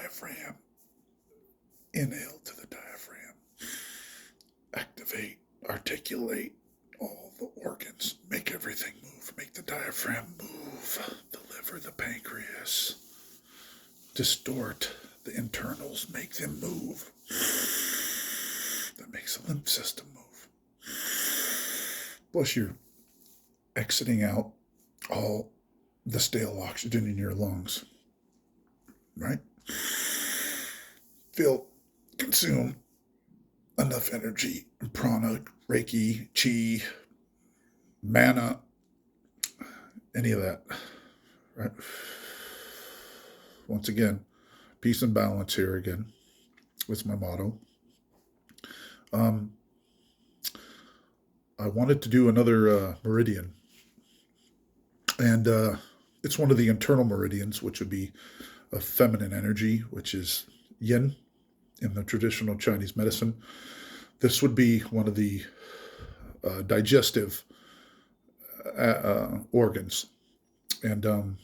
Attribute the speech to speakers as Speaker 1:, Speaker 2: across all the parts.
Speaker 1: diaphragm. Inhale to the diaphragm. Activate, articulate all the organs. Make everything move. Make the diaphragm move. The liver, the pancreas. Distort the internals. Make them move. That makes the lymph system move. Plus you're exiting out all the stale oxygen in your lungs. Right? Consume enough energy, prana, reiki, chi, mana, any of that, right? Once again, peace and balance here again. That's my motto. I wanted to do another meridian, and it's one of the internal meridians, which would be a feminine energy, which is yin in the traditional Chinese medicine. This would be one of the digestive organs. And, a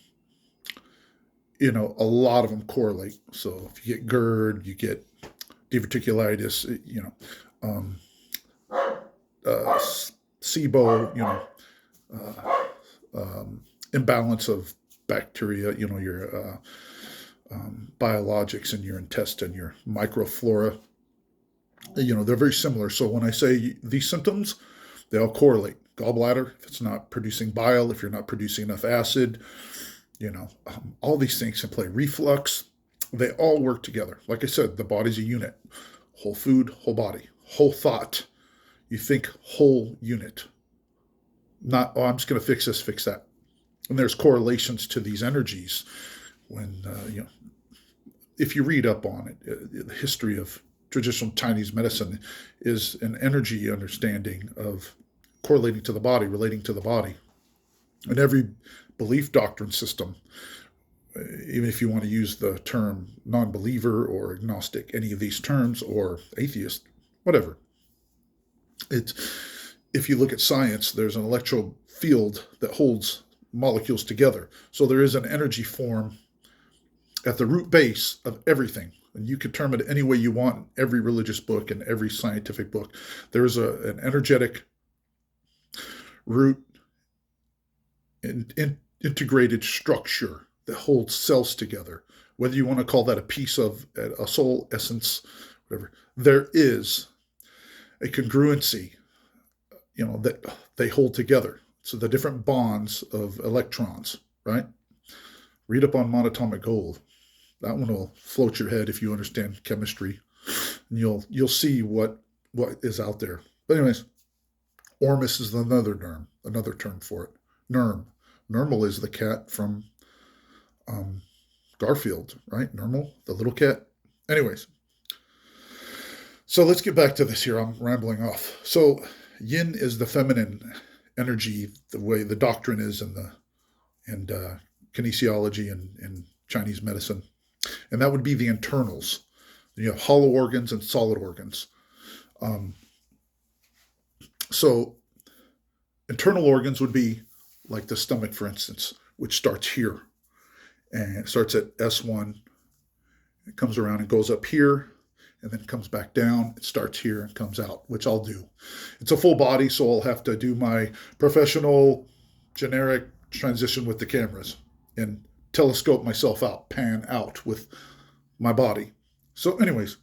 Speaker 1: lot of them correlate. So if you get GERD, you get diverticulitis, SIBO, imbalance of bacteria, your biologics in your intestine, your microflora, they're very similar. So when I say these symptoms, they all correlate. Gallbladder, if it's not producing bile, if you're not producing enough acid, all these things can play. Reflux, they all work together. Like I said, the body's a unit. Whole food, whole body, whole thought. You think whole unit. Not, I'm just going to fix this, fix that. And there's correlations to these energies. When, if you read up on it, the history of traditional Chinese medicine is an energy understanding of correlating to the body, relating to the body. And every belief doctrine system, even if you want to use the term non-believer or agnostic, any of these terms, or atheist, whatever. If you look at science, there's an electro field that holds molecules together. So there is an energy form at the root base of everything. And you could term it any way you want in every religious book and every scientific book. There is an energetic root integrated structure that holds cells together. Whether you want to call that a piece of a soul essence, whatever, there is a congruency, that they hold together. So the different bonds of electrons, right? Read up on monatomic gold. That one will float your head if you understand chemistry, and you'll see what is out there. But anyways, Ormus is another term for it. Nerm. Nermal is the cat from Garfield, right? Nermal, the little cat. Anyways, so let's get back to this here. I'm rambling off. So yin is the feminine energy, the way the doctrine is in kinesiology and Chinese medicine. And that would be the internals. You have hollow organs and solid organs. So internal organs would be like the stomach, for instance, which starts here. And it starts at S1. It comes around and goes up here, and then it comes back down. It starts here and comes out, which I'll do. It's a full body, so I'll have to do my professional generic transition with the cameras and telescope myself out, pan out with my body. So anyways,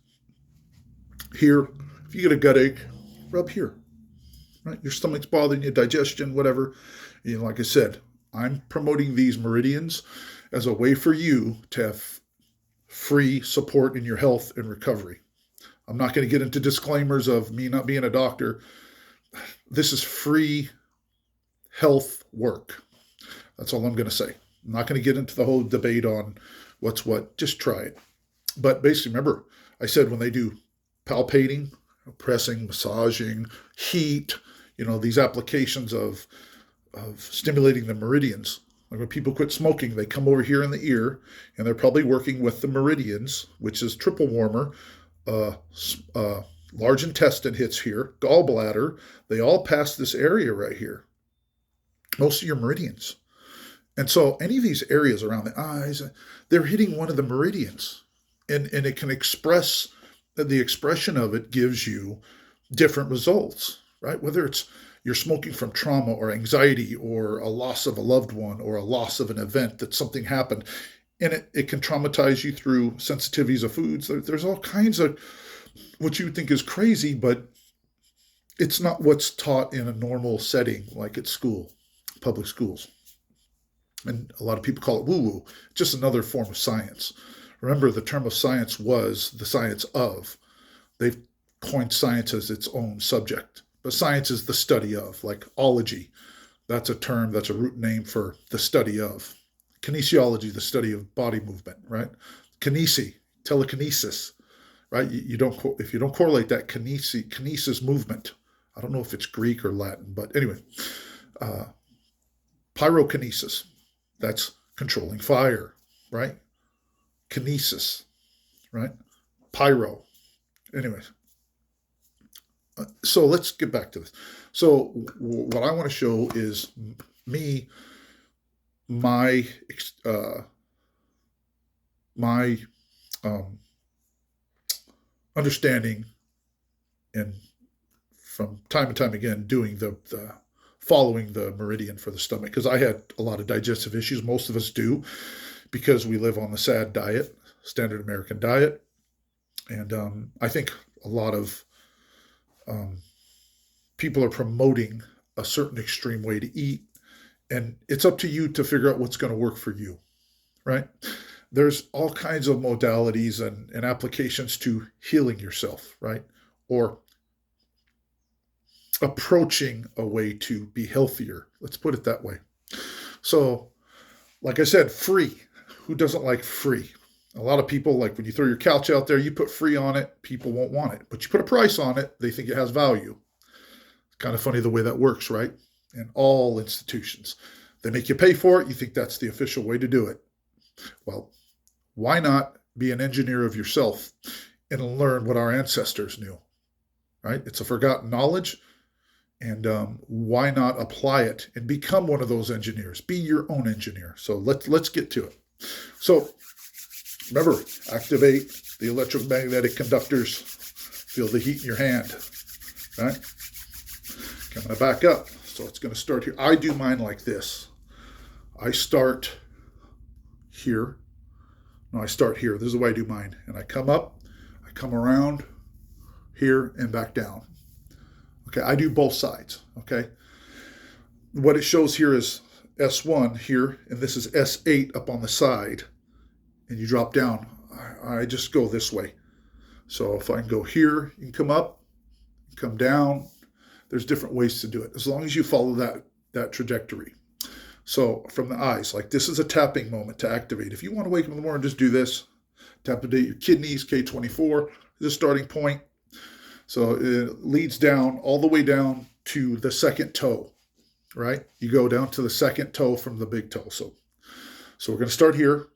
Speaker 1: here, if you get a gut ache, rub here, right? Your stomach's bothering you, digestion, whatever. Like I said, I'm promoting these meridians as a way for you to have free support in your health and recovery. I'm not going to get into disclaimers of me not being a doctor. This is free health work. That's all I'm going to say. I'm not going to get into the whole debate on what's what. Just try it. But basically, remember, I said when they do palpating, pressing, massaging, heat, these applications of stimulating the meridians. Like when people quit smoking, they come over here in the ear, and they're probably working with the meridians, which is triple warmer. Large intestine hits here, gallbladder. They all pass this area right here. Most of your meridians. And so any of these areas around the eyes, they're hitting one of the meridians. and it can express, the expression of it gives you different results, right? Whether it's you're smoking from trauma or anxiety or a loss of a loved one or a loss of an event that something happened, and it can traumatize you through sensitivities of foods. There's all kinds of what you would think is crazy, but it's not what's taught in a normal setting like at school, public schools. And a lot of people call it woo-woo, just another form of science. Remember, the term of science was the science of. They've coined science as its own subject. But science is the study of, like ology. That's a term, that's a root name for the study of. Kinesiology, the study of body movement, right? Kinesi, telekinesis, right? You don't, if you don't correlate that kinesis movement, I don't know if it's Greek or Latin, but anyway, pyrokinesis, that's controlling fire, right? Kinesis, right? Pyro. Anyways, so let's get back to this. So what I want to show is my understanding, and from time and time again doing the following the meridian for the stomach, because I had a lot of digestive issues. Most of us do, because we live on the SAD diet, standard American diet. And I think a lot of people are promoting a certain extreme way to eat, and it's up to you to figure out what's going to work for you, right? There's all kinds of modalities and applications to healing yourself, right? Or approaching a way to be healthier. Let's put it that way. So, like I said, free. Who doesn't like free? A lot of people, like when you throw your couch out there, you put free on it, people won't want it. But you put a price on it, they think it has value. It's kind of funny the way that works, right? In all institutions. They make you pay for it, you think that's the official way to do it. Well, why not be an engineer of yourself and learn what our ancestors knew, right? It's a forgotten knowledge, and why not apply it and become one of those engineers? Be your own engineer. So let's get to it. So remember, activate the electromagnetic conductors. Feel the heat in your hand, right? I'm going to back up. So it's going to start here. I do mine like this. I start here. No, I start here. This is the way I do mine. And I come up, I come around here and back down. Okay, I do both sides, okay? What it shows here is S1 here, and this is S8 up on the side. And you drop down. I just go this way. So if I can go here, you can come up, come down. There's different ways to do it, as long as you follow that trajectory. So from the eyes, like this is a tapping moment to activate. If you want to wake up in the morning, just do this. Tap into your kidneys, K24, is a starting point. So it leads down, all the way down to the second toe, right? You go down to the second toe from the big toe. So we're going to start here.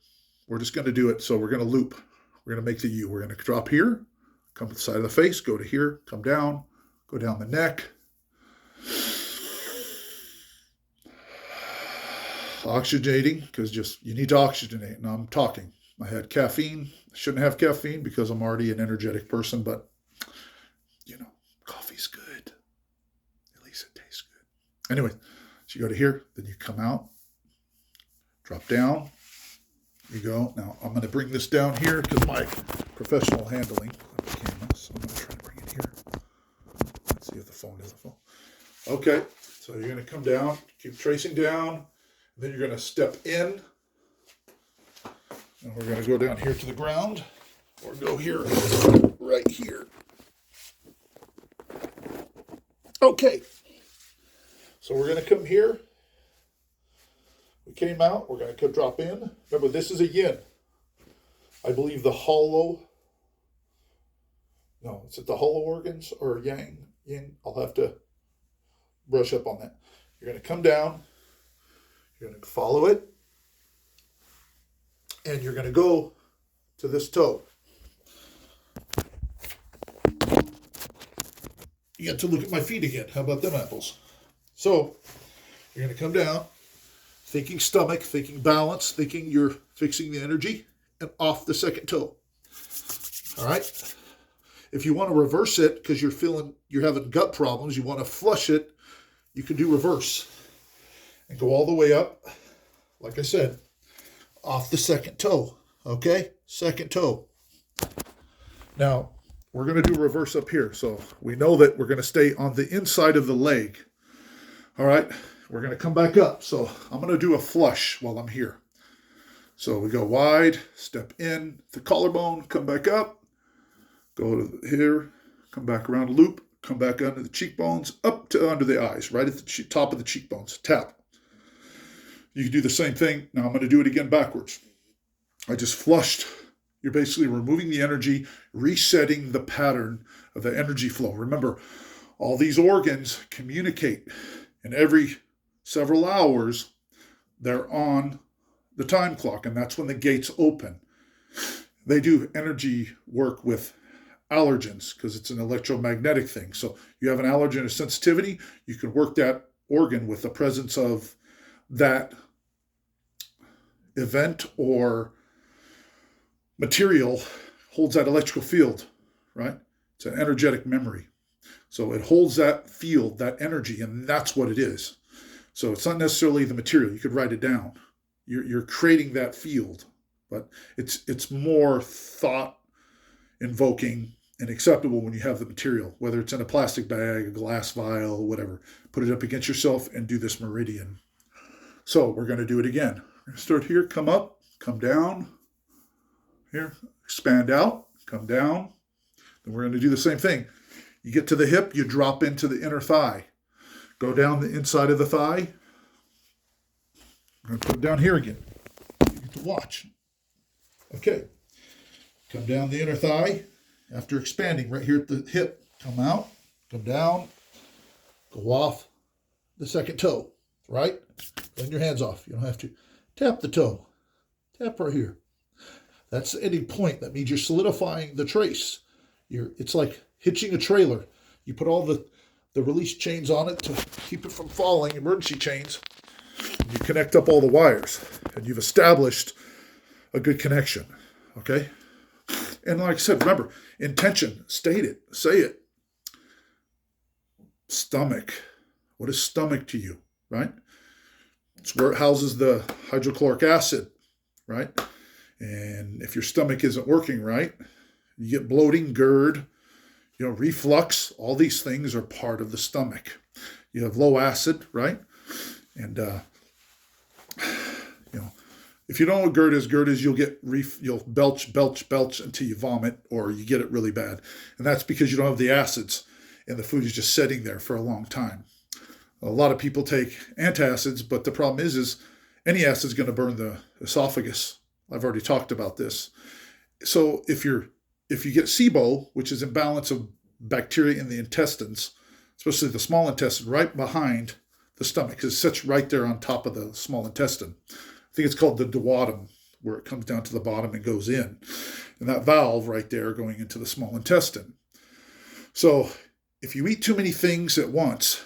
Speaker 1: We're just going to do it. So we're going to loop. We're going to make the U. We're going to drop here, come to the side of the face, go to here, come down, go down the neck. Oxygenating, because just you need to oxygenate. Now I'm talking. I had caffeine. I shouldn't have caffeine because I'm already an energetic person, but you know, coffee's good. At least it tastes good. Anyway, so you go to here, then you come out, drop down. You go. Now I'm going to bring this down here because my professional handling of the camera. So I'm going to try to bring it here. Let's see if the phone does the phone. Okay, so you're going to come down, keep tracing down. Then you're going to step in, and we're going to go down here to the ground, or go here, right here. Okay, so we're going to come here. We came out, we're going to drop in. Remember, this is a yin. I believe the hollow, no, is it the hollow organs or yang? Yin, I'll have to brush up on that. You're going to come down. You're going to follow it, and you're going to go to this toe. You get to look at my feet again. How about them apples? So you're going to come down, thinking stomach, thinking balance, thinking you're fixing the energy, and off the second toe. All right. If you want to reverse it because you're having gut problems, you want to flush it, you can do reverse and go all the way up, like I said, off the second toe. Okay? Second toe. Now, we're going to do reverse up here. So we know that we're going to stay on the inside of the leg. All right? We're going to come back up. So I'm going to do a flush while I'm here. So we go wide, step in the collarbone, come back up, go to here, come back around, loop, come back under the cheekbones, up to under the eyes, right at the top of the cheekbones, tap. You can do the same thing. Now I'm going to do it again backwards. I just flushed. You're basically removing the energy, resetting the pattern of the energy flow. Remember, all these organs communicate, and every several hours, they're on the time clock, and that's when the gates open. They do energy work with allergens because it's an electromagnetic thing. So you have an allergen or sensitivity, you can work that organ with the presence of that event or material holds that electrical field, right? It's an energetic memory. So it holds that field, that energy, and that's what it is. So it's not necessarily the material. You could write it down. You're creating that field, but it's more thought invoking and acceptable when you have the material, whether it's in a plastic bag, a glass vial, whatever. Put it up against yourself and do this meridian. So we're going to do it again. We're going to start here, come up, come down, here, expand out, come down. Then we're going to do the same thing. You get to the hip, you drop into the inner thigh. Go down the inside of the thigh. I'm going to put it down here again. You get to watch. Okay. Come down the inner thigh. After expanding right here at the hip, come out, come down, go off the second toe, right? Clean your hands off. You don't have to. Tap the toe. Tap right here. That's the ending point. That means you're solidifying the trace. It's like hitching a trailer. You put all the release chains on it to keep it from falling, emergency chains. You connect up all the wires, and you've established a good connection, okay? And like I said, remember, intention, state it, say it. Stomach. What is stomach to you, right? It's where it houses the hydrochloric acid, right? And if your stomach isn't working right, you get bloating, GERD, reflux. All these things are part of the stomach. You have low acid, right? And if you don't know what GERD is you'll belch until you vomit, or you get it really bad, and that's because you don't have the acids, and the food is just sitting there for a long time. A lot of people take antacids, but the problem is any acid is going to burn the esophagus. I've already talked about this. So if you get SIBO, which is imbalance of bacteria in the intestines, especially the small intestine, right behind the stomach, because it sits right there on top of the small intestine. I think it's called the duodenum, where it comes down to the bottom and goes in. And that valve right there going into the small intestine. So if you eat too many things at once,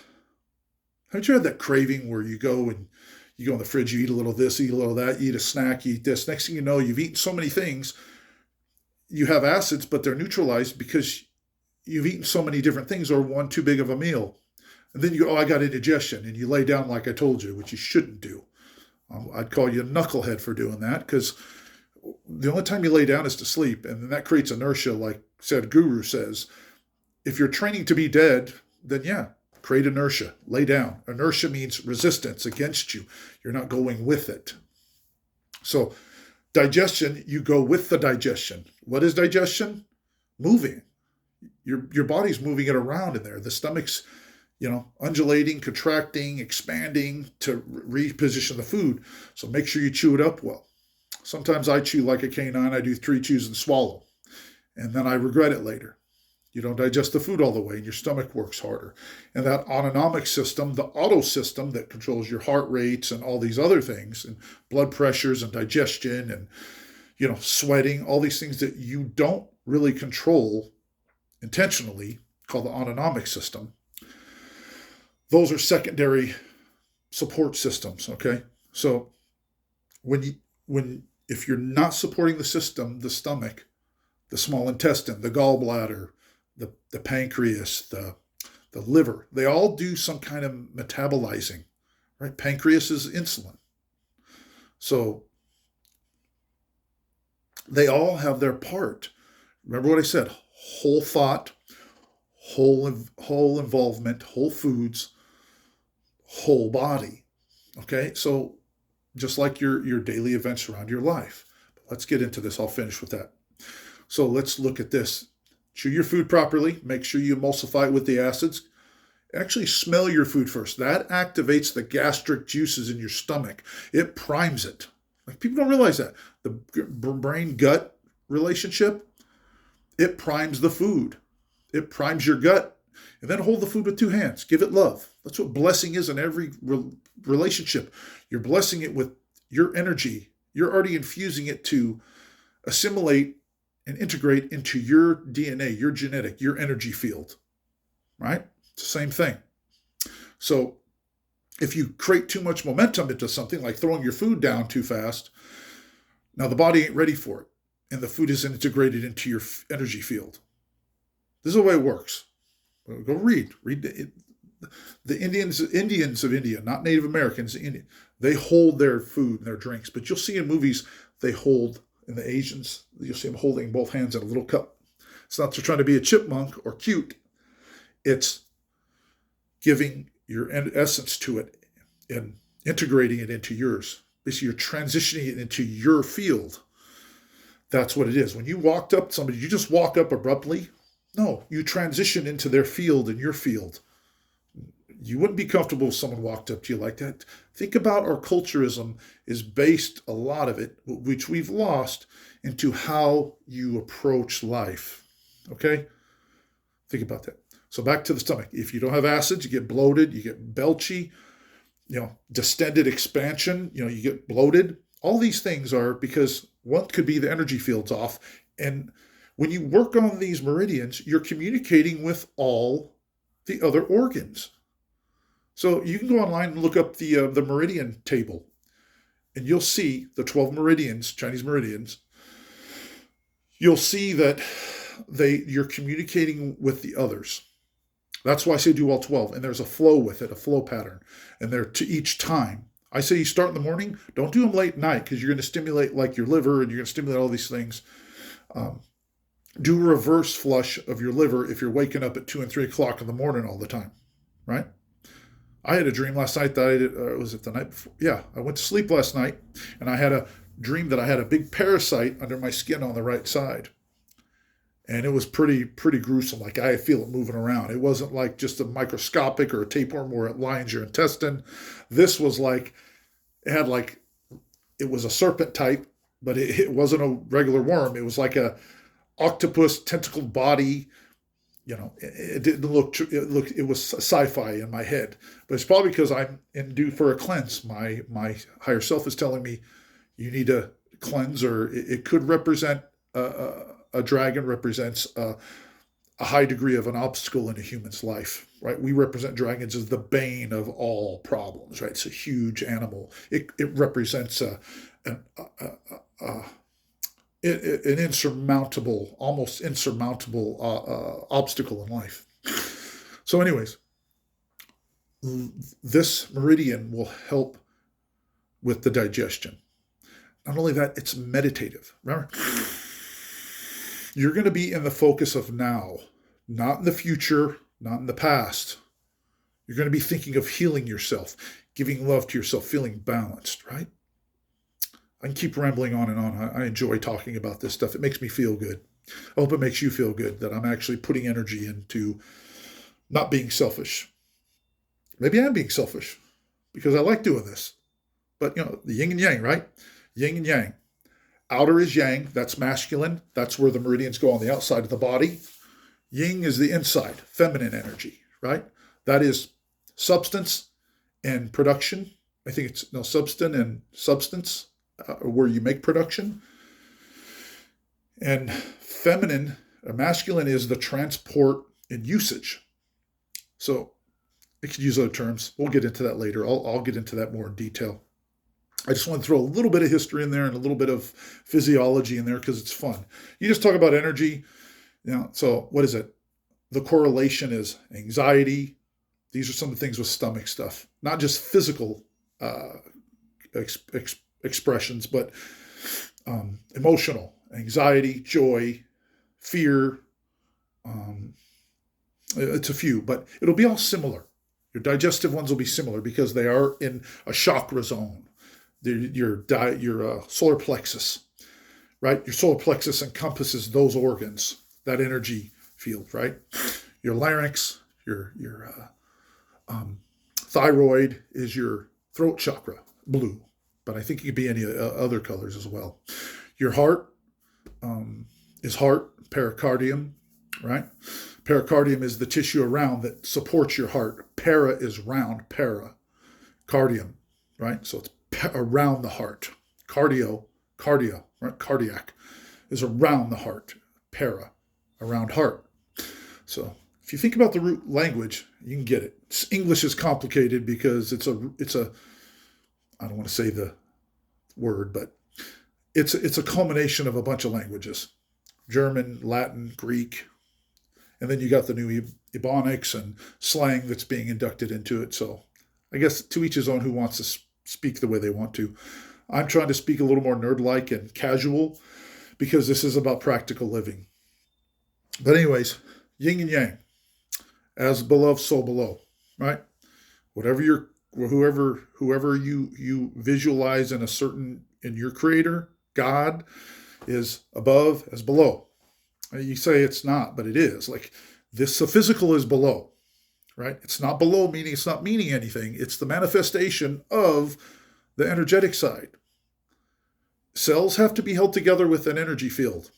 Speaker 1: haven't you had that craving where you go in the fridge, you eat a little of this, eat a little of that, you eat a snack, you eat this. Next thing you know, you've eaten so many things, you have acids, but they're neutralized because you've eaten so many different things or one too big of a meal. And then you go, I got indigestion, and you lay down like I told you, which you shouldn't do. I'd call you a knucklehead for doing that, because the only time you lay down is to sleep, and then that creates inertia, like said Guru says. If you're training to be dead, then yeah, create inertia, lay down. Inertia means resistance against you. You're not going with it. So digestion, you go with the digestion. What is digestion? Moving. Your body's moving it around in there. The stomach's, undulating, contracting, expanding to reposition the food. So make sure you chew it up well. Sometimes I chew like a canine. I do 3 chews and swallow. And then I regret it later. You don't digest the food all the way, and your stomach works harder. And that autonomic system, the auto system that controls your heart rates and all these other things, and blood pressures and digestion and, sweating, all these things that you don't really control intentionally, called the autonomic system. Those are secondary support systems, okay? So if you're not supporting the system, the stomach, the small intestine, the gallbladder, the pancreas, the liver. They all do some kind of metabolizing, right? Pancreas is insulin. So they all have their part. Remember what I said, whole thought, whole involvement, whole foods, whole body. Okay, so just like your daily events around your life. Let's get into this. I'll finish with that. So let's look at this. Chew your food properly. Make sure you emulsify it with the acids. Actually smell your food first. That activates the gastric juices in your stomach. It primes it. Like, people don't realize that. The brain-gut relationship, it primes the food. It primes your gut. And then hold the food with two hands. Give it love. That's what blessing is in every relationship. You're blessing it with your energy. You're already infusing it to assimilate and integrate into your DNA, your genetic, your energy field, right? It's the same thing. So if you create too much momentum into something, like throwing your food down too fast, now the body ain't ready for it, and the food isn't integrated into your energy field. This is the way it works. Go read the Indians of India, not Native Americans. They hold their food and their drinks, but you'll see in movies they hold. In the Asians, you'll see them holding both hands in a little cup. It's not they're trying to be a chipmunk or cute. It's giving your essence to it and integrating it into yours. Basically, you're transitioning it into your field. That's what it is. When you walked up to somebody, you just walk up abruptly. No, you transition into their field and your field. You wouldn't be comfortable if someone walked up to you like that. Think about our culturism is based, a lot of it, which we've lost, into how you approach life. Okay? Think about that. So back to the stomach. If you don't have acids, you get bloated, you get belchy, distended expansion, you get bloated. All these things are because one could be the energy field's off. And when you work on these meridians, you're communicating with all the other organs. So you can go online and look up the meridian table, and you'll see the 12 meridians, Chinese meridians. You'll see that you're communicating with the others. That's why I say do all 12, and there's a flow with it, a flow pattern, and they're to each time. I say you start in the morning. Don't do them late at night because you're going to stimulate like your liver, and you're going to stimulate all these things. Do a reverse flush of your liver if you're waking up at 2 and 3 o'clock in the morning all the time, right? I had a dream last night that was it the night before? Yeah, I went to sleep last night, and I had a dream that I had a big parasite under my skin on the right side. And it was pretty gruesome. Like, I feel it moving around. It wasn't like just a microscopic or a tapeworm where it lines your intestine. This was like, it was a serpent type, but it wasn't a regular worm. It was like a octopus tentacled body. It didn't look. It was sci-fi in my head, but it's probably because I'm due for a cleanse. My higher self is telling me you need to cleanse, or it could represent a dragon represents a high degree of an obstacle in a human's life, right? We represent dragons as the bane of all problems, right? It's a huge animal. It represents an insurmountable, almost insurmountable obstacle in life. So anyways, this meridian will help with the digestion. Not only that, it's meditative. Remember, you're going to be in the focus of now, not in the future, not in the past. You're going to be thinking of healing yourself, giving love to yourself, feeling balanced, right? I can keep rambling on and on. I enjoy talking about this stuff. It makes me feel good. I hope it makes you feel good that I'm actually putting energy into not being selfish. Maybe I'm being selfish because I like doing this. But, the yin and yang, right? Yin and yang. Outer is yang. That's masculine. That's where the meridians go on the outside of the body. Yin is the inside, feminine energy, right? That is substance and production. I think it's substance and substance. Where you make production. And feminine or masculine is the transport and usage. So I could use other terms. We'll get into that later. I'll get into that more in detail. I just want to throw a little bit of history in there and a little bit of physiology in there because it's fun. You just talk about energy. So what is it? The correlation is anxiety. These are some of the things with stomach stuff, not just physical expressions, but emotional, anxiety, joy, fear. It's a few, but it'll be all similar. Your digestive ones will be similar because they are in a chakra zone. Your solar plexus, right? Your solar plexus encompasses those organs, that energy field, right? Your larynx, your thyroid is your throat chakra, blue, but I think it could be any other colors as well. Your heart is heart, pericardium, right? Pericardium is the tissue around that supports your heart. Para is round, cardium, right? So it's around the heart. Cardia, right? Cardiac is around the heart. Para, around heart. So if you think about the root language, you can get it. English is complicated because it's a I don't want to say the word, but it's a culmination of a bunch of languages. German, Latin, Greek, and then you got the new Ebonics and slang that's being inducted into it. So I guess to each his own who wants to speak the way they want to. I'm trying to speak a little more nerd-like and casual because this is about practical living. But anyways, yin and yang, as above, so below, right? Whoever you visualize in your creator, God, is above as below. You say it's not, but it is. Like this, the physical is below, right? It's not below, meaning it's not meaning anything. It's the manifestation of the energetic side. Cells have to be held together with an energy field,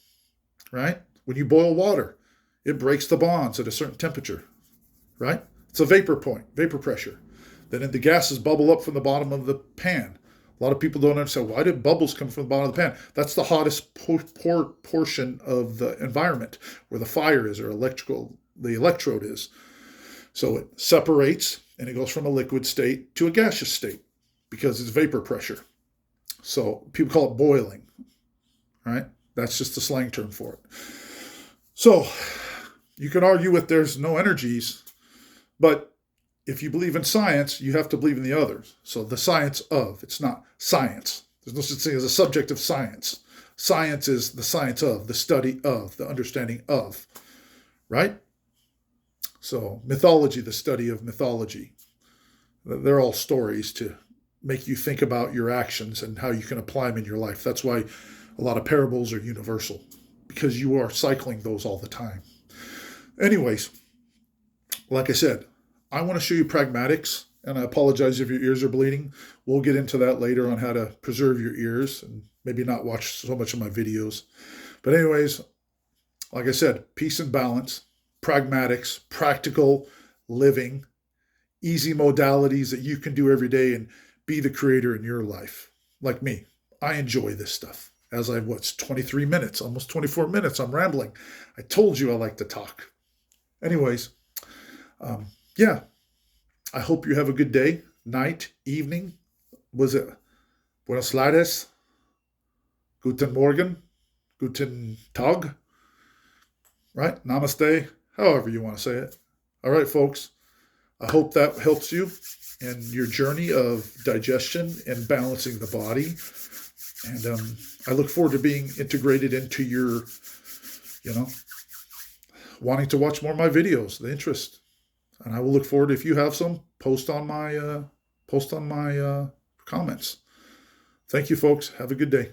Speaker 1: right? When you boil water, it breaks the bonds at a certain temperature, right? It's a vapor pressure. Then the gases bubble up from the bottom of the pan. A lot of people don't understand, why did bubbles come from the bottom of the pan? That's the hottest portion of the environment where the fire is, or the electrode is. So it separates and it goes from a liquid state to a gaseous state because it's vapor pressure. So people call it boiling, right? That's just the slang term for it. So you can argue with there's no energies, but if you believe in science, you have to believe in the others. So the science of, it's not science. There's no such thing as a subject of science. Science is the science of, the study of, the understanding of, right? So mythology, the study of mythology. They're all stories to make you think about your actions and how you can apply them in your life. That's why a lot of parables are universal, because you are cycling those all the time. Anyways, like I said, I want to show you pragmatics, and I apologize if your ears are bleeding. We'll get into that later on how to preserve your ears and maybe not watch so much of my videos. But anyways, like I said, peace and balance, pragmatics, practical living, easy modalities that you can do every day and be the creator in your life. Like me, I enjoy this stuff. As I was 23 minutes, almost 24 minutes, I'm rambling. I told you I like to talk. Anyways, yeah, I hope you have a good day, night, evening. Was it Buenos Aires? Guten Morgen? Guten Tag? Right? Namaste? However you want to say it. All right, folks. I hope that helps you in your journey of digestion and balancing the body. And I look forward to being integrated into your, wanting to watch more of my videos, the interest. And I will look forward, if you have some, post on my comments. Thank you, folks. Have a good day.